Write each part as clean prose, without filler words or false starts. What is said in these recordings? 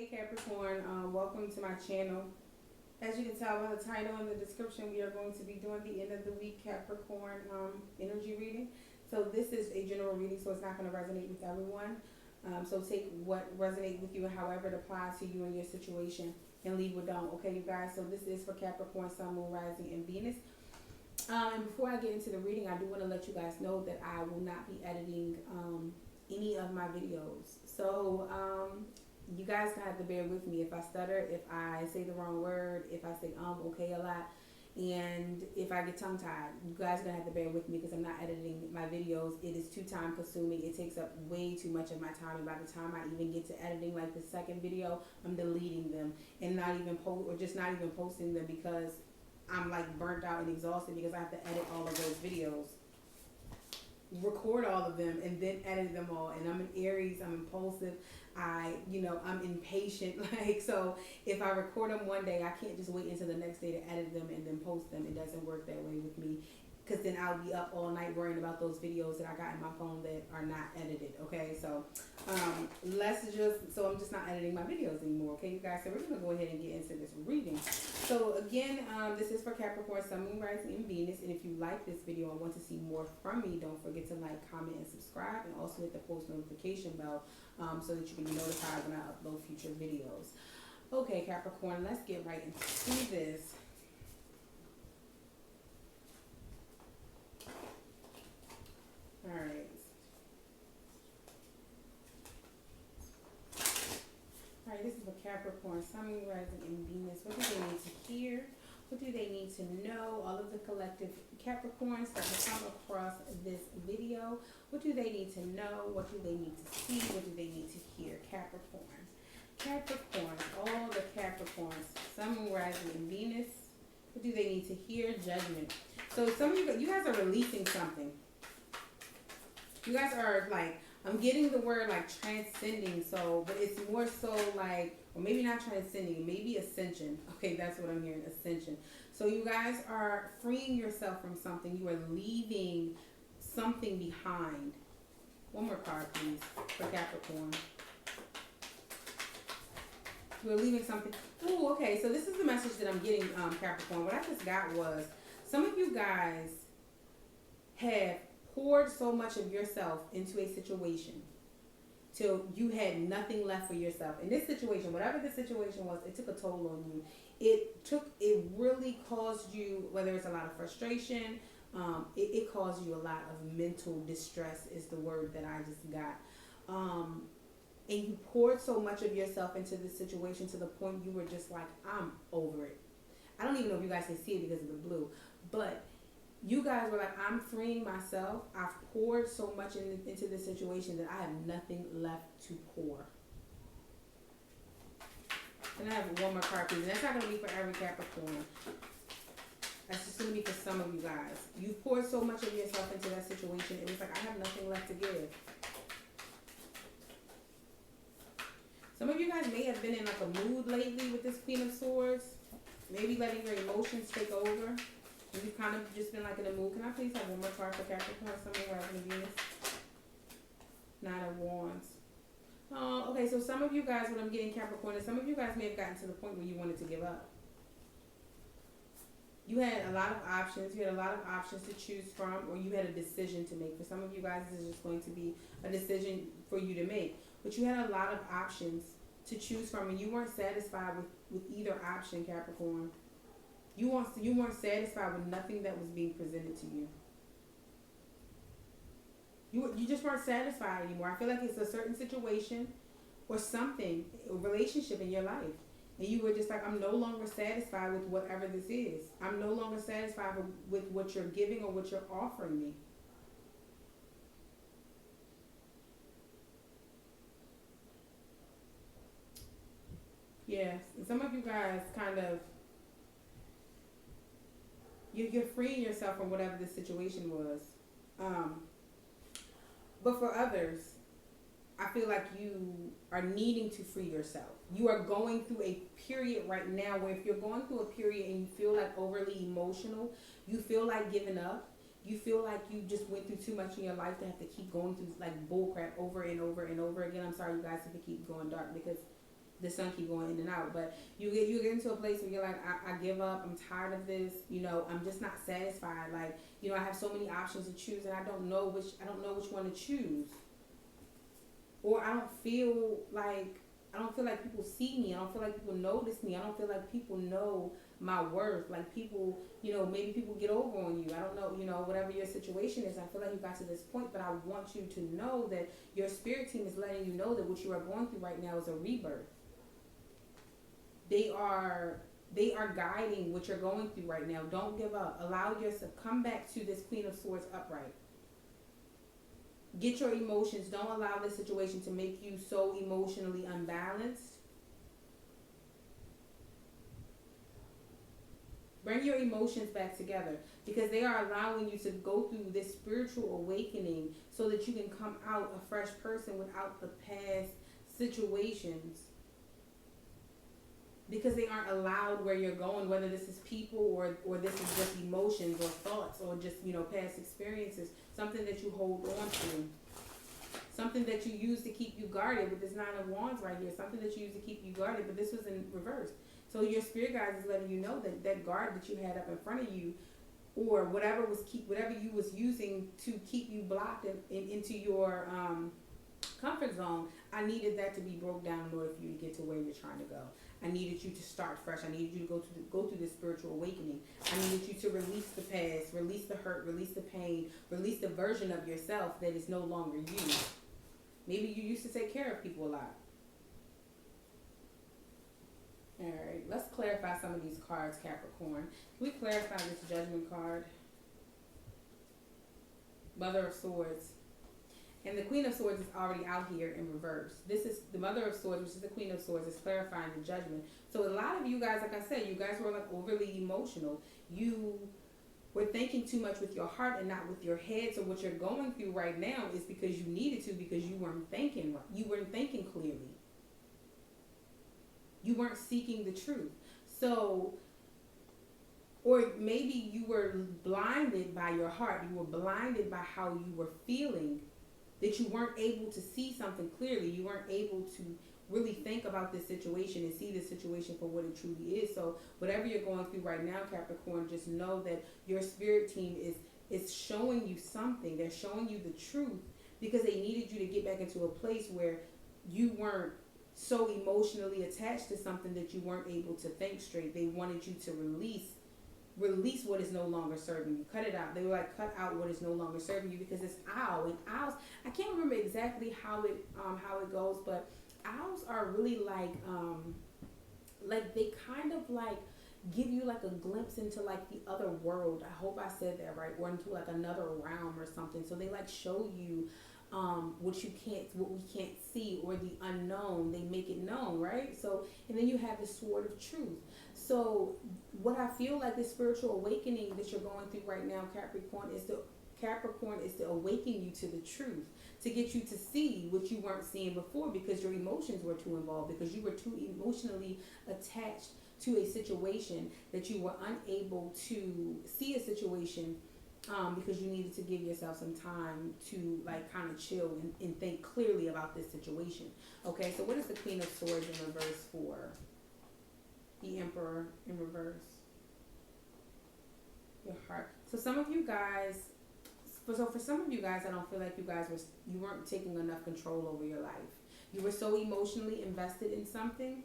Hey Capricorn, welcome to my channel. As you can tell by the title and the description, we are going to be doing the end of the week Capricorn energy reading. So this is a general reading, so it's not going to resonate with everyone. So take what resonates with you, however it applies to you and your situation, and leave what don't. Okay, you guys. So this is for Capricorn, Sun, Moon, Rising, and Venus. And before I get into the reading, I do want to let you guys know that I will not be editing any of my videos. So you guys gonna have to bear with me if I stutter, if I say the wrong word, if I say okay a lot, and if I get tongue tied. You guys are gonna have to bear with me because I'm not editing my videos. It is too time consuming. It takes up way too much of my time, and by the time I even get to editing like the second video, I'm deleting them and not even posting them because I'm like burnt out and exhausted because I have to edit all of those videos, record all of them, and then edit them all. And I'm an Aries, I'm impulsive, I'm impatient. Like, so if I record them one day, I can't just wait until the next day to edit them and then post them. It doesn't work that way with me, because then I'll be up all night worrying about those videos that I got in my phone that are not edited. Okay, so I'm just not editing my videos anymore. Okay, you guys, so we're gonna go ahead and get into this reading. So again, this is for Capricorn, Sun, Moon, Rising, and Venus. And if you like this video and want to see more from me, don't forget to like, comment, and subscribe, and also hit the post notification bell so that you can be notified when I upload future videos. Okay, Capricorn, let's get right into this. All right. All right, this is for Capricorn, Sun, Moon, Rising, and Venus. What do they need to hear? What do they need to know? All of the collective Capricorns that will come across this video. What do they need to know? What do they need to see? What do they need to hear? Capricorn. Capricorn, all the Capricorns, Sun, Moon, Rising, and Venus. What do they need to hear? Judgment. So some of you guys are releasing something. You guys are like, I'm getting the word like transcending, so, but it's more so like, or maybe not transcending, maybe ascension. Okay, that's what I'm hearing, ascension. So you guys are freeing yourself from something. You are leaving something behind. One more card, please, for Capricorn. You're leaving something. Oh, okay, so this is the message that I'm getting, Capricorn. What I just got was, some of you guys have poured so much of yourself into a situation till you had nothing left for yourself. In this situation, whatever the situation was, it took a toll on you. It really caused you, whether it's a lot of frustration, it caused you a lot of mental distress is the word that I just got. And you poured so much of yourself into this situation to the point you were just like, I'm over it. I don't even know if you guys can see it because of the blue, but you guys were like, I'm freeing myself. I've poured so much into this situation that I have nothing left to pour. And I have one more card, please. And that's not going to be for every Capricorn. That's just going to be for some of you guys. You've poured so much of yourself into that situation. It was like, I have nothing left to give. Some of you guys may have been in like a mood lately with this Queen of Swords. Maybe letting your emotions take over. You've kind of just been like in a mood. Can I please have one more card for Capricorn, Sun, Moon, Rising, and Venus? Nine of Wands. Oh, okay, so some of you guys, what I'm getting, Capricorn, is some of you guys may have gotten to the point where you wanted to give up. You had a lot of options. You had a lot of options to choose from, or you had a decision to make. For some of you guys, this is just going to be a decision for you to make. But you had a lot of options to choose from, and you weren't satisfied with either option, Capricorn. You weren't satisfied with nothing that was being presented to you. You just weren't satisfied anymore. I feel like it's a certain situation or something, a relationship in your life. And you were just like, I'm no longer satisfied with whatever this is. I'm no longer satisfied with what you're giving or what you're offering me. Yes. And some of you guys kind of, you're freeing yourself from whatever the situation was. But for others, I feel like you are needing to free yourself. You are going through a period right now where if you're going through a period and you feel like overly emotional, you feel like giving up, you feel like you just went through too much in your life to have to keep going through like bull crap over and over and over again. I'm sorry, you guys, if it keeps going dark, because the sun keep going in and out. But you get into a place where you're like, I give up. I'm tired of this. I'm just not satisfied. Like, I have so many options to choose, and I don't know which one to choose. Or I don't feel like people see me. I don't feel like people notice me. I don't feel like people know my worth. Like people, maybe people get over on you. I don't know, whatever your situation is. I feel like you got to this point, but I want you to know that your spirit team is letting you know that what you are going through right now is a rebirth. They are guiding what you're going through right now. Don't give up. Allow yourself, come back to this Queen of Swords upright. Get your emotions. Don't allow this situation to make you so emotionally unbalanced. Bring your emotions back together, because they are allowing you to go through this spiritual awakening so that you can come out a fresh person without the past situations. Because they aren't allowed where you're going, whether this is people or this is just emotions or thoughts or just, past experiences, something that you hold on to, something that you use to keep you guarded with this 9 of Wands right here, something that you use to keep you guarded, but this was in reverse. So your spirit guides is letting you know that that guard that you had up in front of you, or whatever you was using to keep you blocked into your comfort zone, I needed that to be broke down in order for you to get to where you're trying to go. I needed you to start fresh. I needed you to go through this spiritual awakening. I needed you to release the past, release the hurt, release the pain, release the version of yourself that is no longer you. Maybe you used to take care of people a lot. All right, let's clarify some of these cards, Capricorn. Can we clarify this Judgment card? Mother of Swords. And the Queen of Swords is already out here in reverse. This is the Mother of Swords, which is the Queen of Swords, is clarifying the Judgment. So a lot of you guys, like I said, you guys were like overly emotional. You were thinking too much with your heart and not with your head. So what you're going through right now is because you needed to, because you weren't thinking right. You weren't thinking clearly. You weren't seeking the truth. So, or maybe you were blinded by your heart. You were blinded by how you were feeling, that you weren't able to see something clearly. You weren't able to really think about this situation and see the situation for what it truly is. So whatever you're going through right now, Capricorn, just know that your spirit team is showing you something. They're showing you the truth, because they needed you to get back into a place where you weren't so emotionally attached to something that you weren't able to think straight. They wanted you to release what is no longer serving you. Cut it out. They were like, cut out what is no longer serving you, because it's owl, and owls, I can't remember exactly how it goes, but owls are really like they kind of like give you like a glimpse into like the other world. I hope I said that right, or into like another realm or something. So they like show you what we can't see, or the unknown. They make it known, right? So, and then you have the sword of truth. So what I feel like the spiritual awakening that you're going through right now, Capricorn, is to awaken you to the truth, to get you to see what you weren't seeing before, because your emotions were too involved, because you were too emotionally attached to a situation that you were unable to see a situation, because you needed to give yourself some time to like kind of chill and think clearly about this situation. Okay, so what is the Queen of Swords in reverse for? The Emperor in reverse. Your heart. So for some of you guys, I don't feel like you weren't taking enough control over your life. You were so emotionally invested in something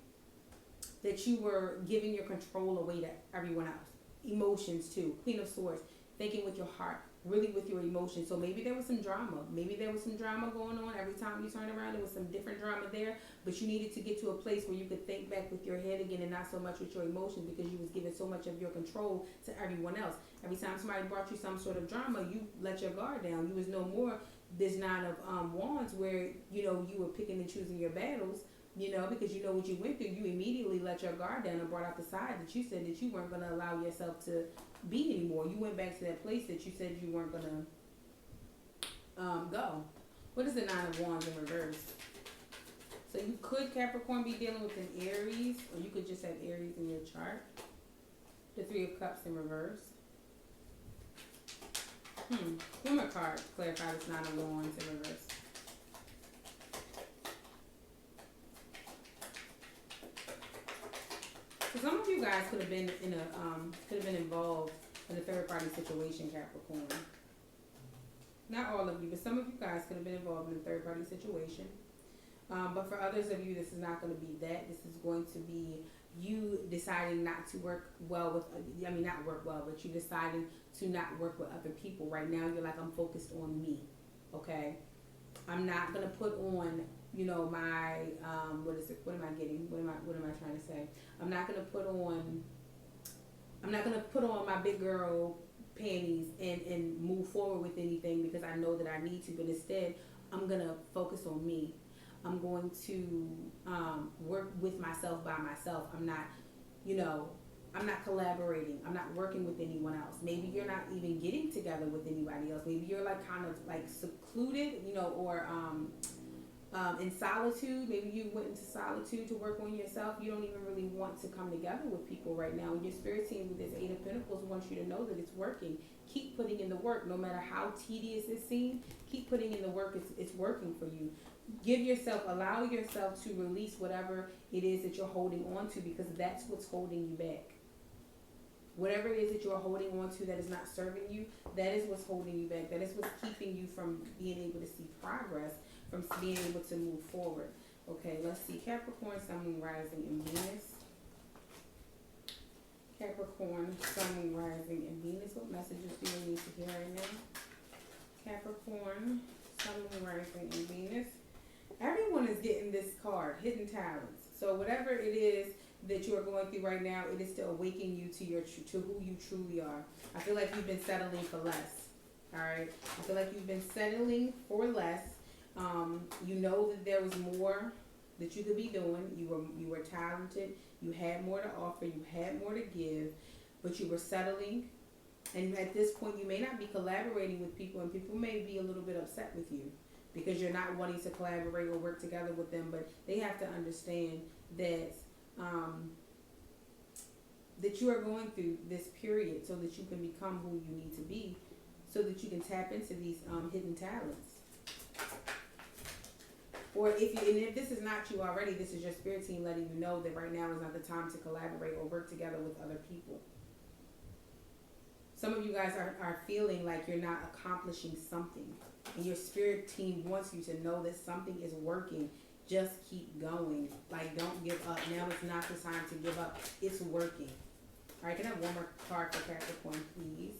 that you were giving your control away to everyone else. Emotions too. Queen of Swords. Thinking with your heart, really with your emotions. So maybe there was some drama. Maybe there was some drama going on. Every time you turn around, there was some different drama there. But you needed to get to a place where you could think back with your head again and not so much with your emotions, because you was giving so much of your control to everyone else. Every time somebody brought you some sort of drama, you let your guard down. You was no more this 9 of Wands where, you were picking and choosing your battles, because you know what you went through. You immediately let your guard down and brought out the side that you said that you weren't going to allow yourself to be anymore. You went back to that place that you said you weren't going to go. What is the 9 of Wands in reverse? So you could, Capricorn, be dealing with an Aries, or you could just have Aries in your chart. The 3 of Cups in reverse. One more card to clarify this 9 of Wands in reverse. So some of you guys could have been in a could have been involved in a third party situation, Capricorn. Not all of you, but some of you guys could have been involved in a third party situation. But for others of you, this is not going to be that. This is going to be you deciding not to work well with, not work well, but you deciding to not work with other people. Right now, you're like, I'm focused on me, okay? I'm not going to put on, my, what is it? What am I getting? What am I trying to say? I'm not going to put on my big girl panties and move forward with anything because I know that I need to, but instead, I'm going to focus on me. I'm going to work with myself by myself. I'm not collaborating. I'm not working with anyone else. Maybe you're not even getting together with anybody else. Maybe you're like kind of like secluded, or in solitude. Maybe you went into solitude to work on yourself. You don't even really want to come together with people right now. And your spirit team with this Eight of Pentacles wants you to know that it's working. Keep putting in the work. No matter how tedious it seems, keep putting in the work. It's working for you. Allow yourself to release whatever it is that you're holding on to, because that's what's holding you back. Whatever it is that you're holding on to that is not serving you, that is what's holding you back. That is what's keeping you from being able to see progress, from being able to move forward. Okay, let's see. Capricorn, Sun, Moon, Rising, and Venus. Capricorn, Sun, Moon, Rising, and Venus. What messages do you need to hear right now? Capricorn, Sun, Moon, Rising, and Venus. Everyone is getting this card, Hidden Talents. So whatever it is that you are going through right now, it is to awaken you to who you truly are. I feel like you've been settling for less. All right. I feel like you've been settling for less. You know that there was more that you could be doing. You were talented. You had more to offer. You had more to give, but you were settling. And at this point, you may not be collaborating with people, and people may be a little bit upset with you, because you're not wanting to collaborate or work together with them, but they have to understand that that you are going through this period so that you can become who you need to be, so that you can tap into these hidden talents. Or if this is not you already, this is your spirit team letting you know that right now is not the time to collaborate or work together with other people. Some of you guys are feeling like you're not accomplishing something. And your spirit team wants you to know that something is working. Just keep going. Like, don't give up. Now is not the time to give up. It's working. All right, can I have one more card for Capricorn, please?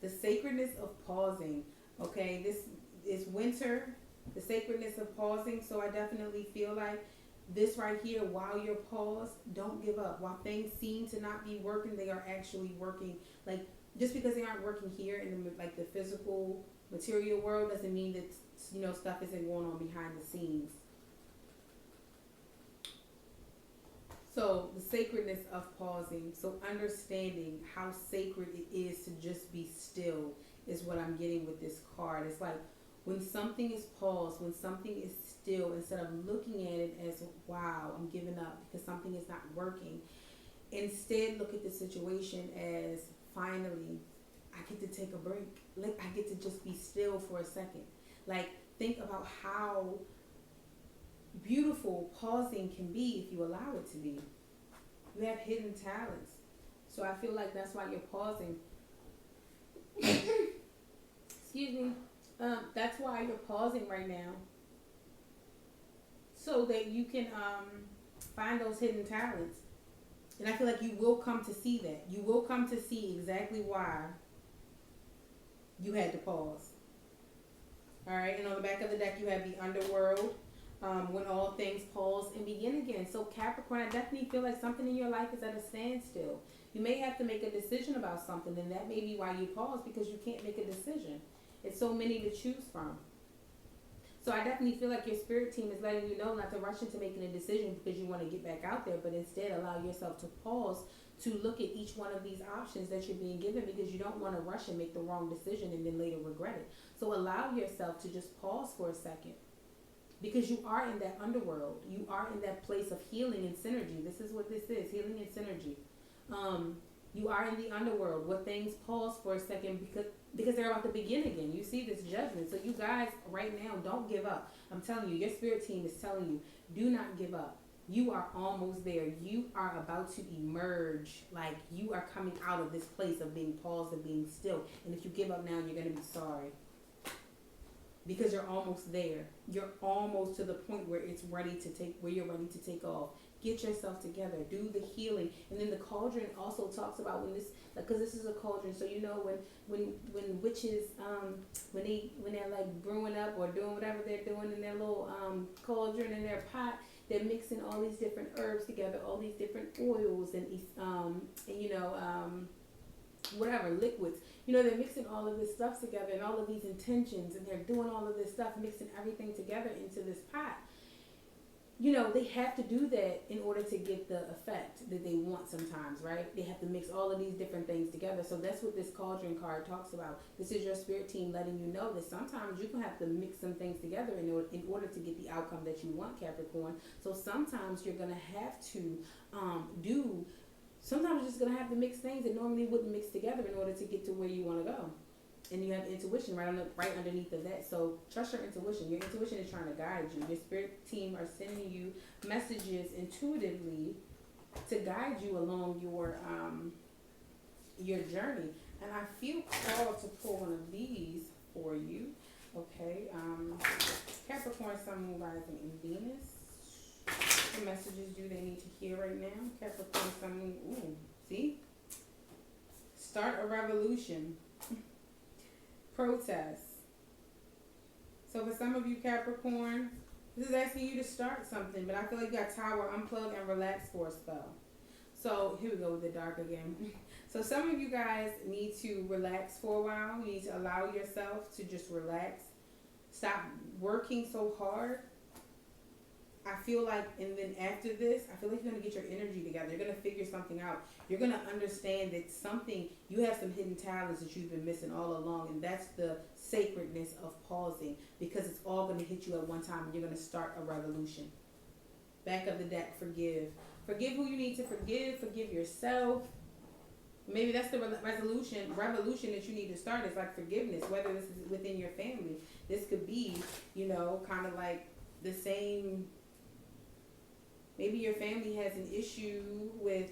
The sacredness of pausing. Okay, this is winter. The sacredness of pausing. So I definitely feel like this right here, while you're paused, don't give up. While things seem to not be working, they are actually working. Like, just because they aren't working here in the physical material world doesn't mean that stuff isn't going on behind the scenes. So the sacredness of pausing, so understanding how sacred it is to just be still is what I'm getting with this card. It's like when something is paused, when something is still, instead of looking at it as, wow, I'm giving up because something is not working, instead look at the situation as, finally, I get to take a break. Like, I get to just be still for a second. Like, think about how beautiful pausing can be if you allow it to be. You have hidden talents. So I feel like that's why you're pausing. Excuse me. That's why you're pausing right now. So that you can find those hidden talents. And I feel like you will come to see that. You will come to see exactly why you had to pause. All right, and on the back of the deck, you have the underworld, when all things pause and begin again. So Capricorn, I definitely feel like something in your life is at a standstill. You may have to make a decision about something, and that may be why you pause, because you can't make a decision. It's so many to choose from. So I definitely feel like your spirit team is letting you know not to rush into making a decision because you want to get back out there, but instead allow yourself to pause to look at each one of these options that you're being given, because you don't want to rush and make the wrong decision and then later regret it. So allow yourself to just pause for a second, because you are in that underworld. You are in that place of healing and synergy. This is what this is, healing and synergy. You are in the underworld where things pause for a second because they're about to begin again. You see this judgment. So you guys right now, don't give up. I'm telling you, your spirit team is telling you, do not give up. You are almost there. You are about to emerge. Like you are coming out of this place of being paused and being still. And if you give up now, you're going to be sorry. Because you're almost there. You're almost to the point where it's ready to take, where you're ready to take off. Get yourself together. Do the healing. And then the cauldron also talks about when this, because this is a cauldron. So you know when witches, when they're like brewing up or doing whatever they're doing in their little cauldron in their pot, they're mixing all these different herbs together, all these different oils and whatever liquids. You know, they're mixing all of this stuff together and all of these intentions, and they're doing all of this stuff, mixing everything together into this pot. You know, they have to do that in order to get the effect that they want sometimes, right? They have to mix all of these different things together. So that's what this cauldron card talks about. This is your spirit team letting you know that sometimes you're going to have to mix some things together in order to get the outcome that you want, Capricorn. So sometimes you're going to have to sometimes you're just going to have to mix things that normally wouldn't mix together in order to get to where you want to go. And you have intuition right underneath of that. So trust your intuition. Your intuition is trying to guide you. Your spirit team are sending you messages intuitively to guide you along your journey. And I feel called to pull one of these for you. Okay. Capricorn, Sun, Moon, Rising, and Venus. What messages do they need to hear right now? Capricorn, Sun, Moon. Ooh, see? Start a revolution. Protest. So for some of you Capricorn, this is asking you to start something, but I feel like you got Tower, unplug, and relax for a spell. So here we go with the dark again. So some of you guys need to relax for a while. You need to allow yourself to just relax. Stop working so hard. I feel like, and then after this, I feel like you're going to get your energy together. You're going to figure something out. You're going to understand that you have some hidden talents that you've been missing all along. And that's the sacredness of pausing, because it's all going to hit you at one time and you're going to start a revolution. Back of the deck, forgive. Forgive who you need to forgive. Forgive yourself. Maybe that's the revolution that you need to start. Is like forgiveness, whether this is within your family. This could be, kind of like the same. Maybe your family has an issue with,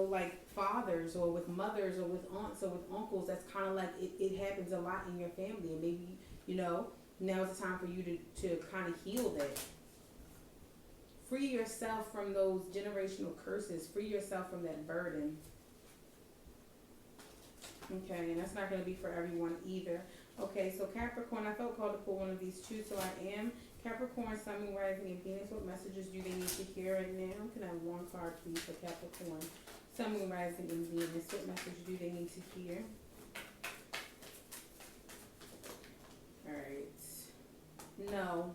like fathers or with mothers or with aunts or with uncles. That's kind of like, it happens a lot in your family. And maybe, now is the time for you to kind of heal that. Free yourself from those generational curses. Free yourself from that burden. Okay, and that's not going to be for everyone either. Okay, so Capricorn, I felt called to pull one of these two, so I am. Capricorn, Sun, Moon, Rising, and Venus. What messages do they need to hear right now? Can I have one card, please, for Capricorn, Sun, Moon, Rising, and Venus? What message do they need to hear? All right. No.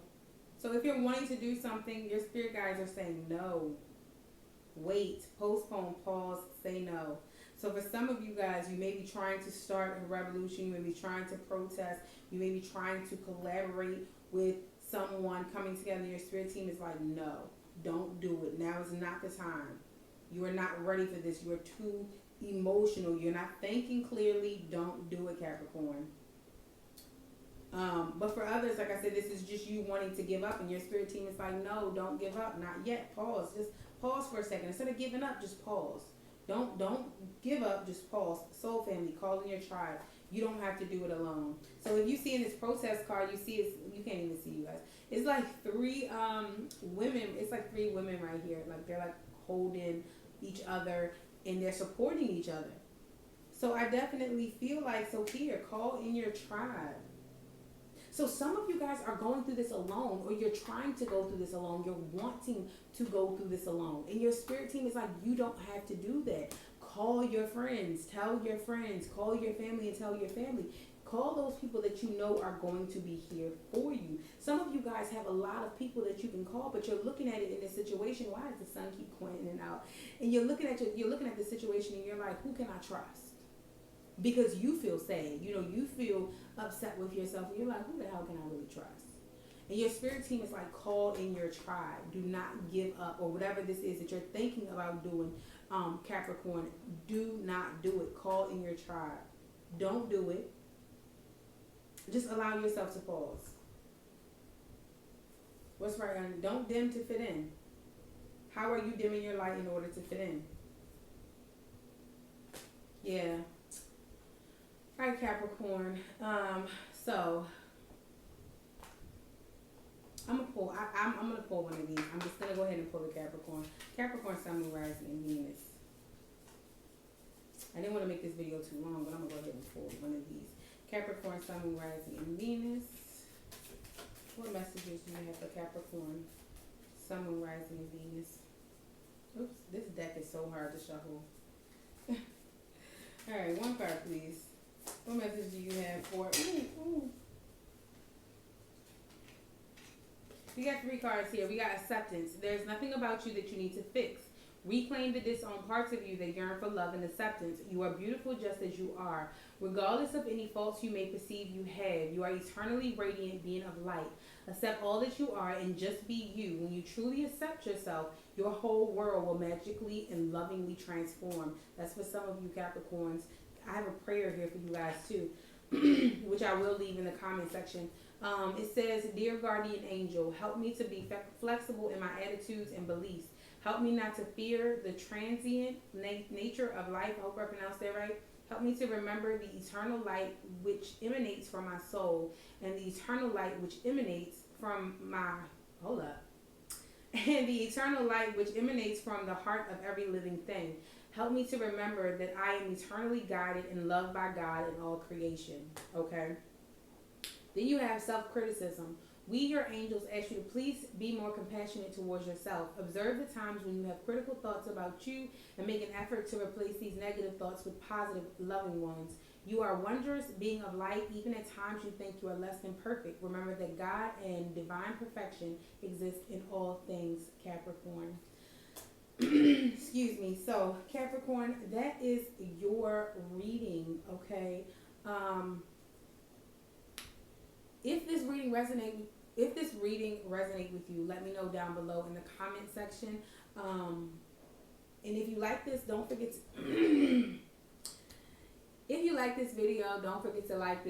So if you're wanting to do something, your spirit guides are saying no. Wait, postpone, pause, say no. So for some of you guys, you may be trying to start a revolution. You may be trying to protest. You may be trying to collaborate with someone coming together. Your spirit team is like, no, don't do it. Now is not the time. You are not ready for this. You are too emotional. You're not thinking clearly. Don't do it, Capricorn. But for others, like I said, this is just you wanting to give up, and your spirit team is like, no, don't give up. Not yet. Pause. Just pause for a second. Instead of giving up, just pause. Don't give up, just pause. Soul family, call in your tribe. You don't have to do it alone. So if you see in this protest card, you see you can't even see you guys. It's like three women. It's like three women right here. Like they're like holding each other and they're supporting each other. So I definitely feel like, so here, call in your tribe. So some of you guys are going through this alone, or you're trying to go through this alone. You're wanting to go through this alone. And your spirit team is like, you don't have to do that. Call your friends, tell your friends, call your family and tell your family. Call those people that you know are going to be here for you. Some of you guys have a lot of people that you can call, but you're looking at it in this situation. Why does the sun keep going in and out? And you're looking at the situation and you're like, who can I trust? Because you feel sad, you feel upset with yourself. And you're like, who the hell can I really trust? And your spirit team is like, call in your tribe. Do not give up, or whatever this is that you're thinking about doing, Capricorn. Do not do it. Call in your tribe. Don't do it. Just allow yourself to pause. What's right on? Don't dim to fit in. How are you dimming your light in order to fit in? Yeah. All right, Capricorn. So I'm gonna pull. I'm gonna pull one of these. I'm just gonna go ahead and pull the Capricorn. Capricorn, Sun, Moon, Rising, and Venus. I didn't want to make this video too long, but I'm gonna go ahead and pull one of these. Capricorn, Sun, Moon, Rising, and Venus. What messages do you have for Capricorn, Sun, Moon, Rising, and Venus? Oops, this deck is so hard to shuffle. All right, one card, please. What message do you have for? Ooh. We got 3 cards here. We got acceptance. There's nothing about you that you need to fix. Reclaim the disowned parts of you that yearn for love and acceptance. You are beautiful just as you are. Regardless of any faults you may perceive you have, you are eternally radiant being of light. Accept all that you are and just be you. When you truly accept yourself, your whole world will magically and lovingly transform. That's for some of you Capricorns. I have a prayer here for you guys too, which I will leave in the comment section. It says, Dear Guardian Angel, help me to be flexible in my attitudes and beliefs. Help me not to fear the transient nature of life. I hope I pronounced that right. Help me to remember the eternal light which emanates from my soul and the eternal light which emanates from my, and the eternal light which emanates from the heart of every living thing. Help me to remember that I am eternally guided and loved by God in all creation. Okay. Then you have self-criticism. We, your angels, ask you to please be more compassionate towards yourself. Observe the times when you have critical thoughts about you and make an effort to replace these negative thoughts with positive, loving ones. You are wondrous, being of light, even at times you think you are less than perfect. Remember that God and divine perfection exist in all things, Capricorn. Excuse me. So, Capricorn, that is your reading, okay? If this reading resonates with you, let me know down below in the comment section. And if you like this, don't forget to if you like this video, don't forget to like,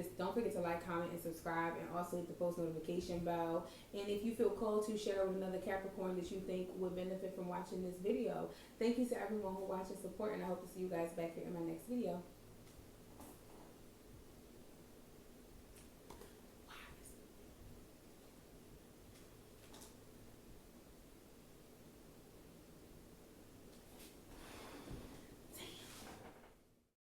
comment, and subscribe, and also hit the post notification bell. And if you feel called to share with another Capricorn that you think would benefit from watching this video. Thank you to everyone who watched and support, and I hope to see you guys back here in my next video.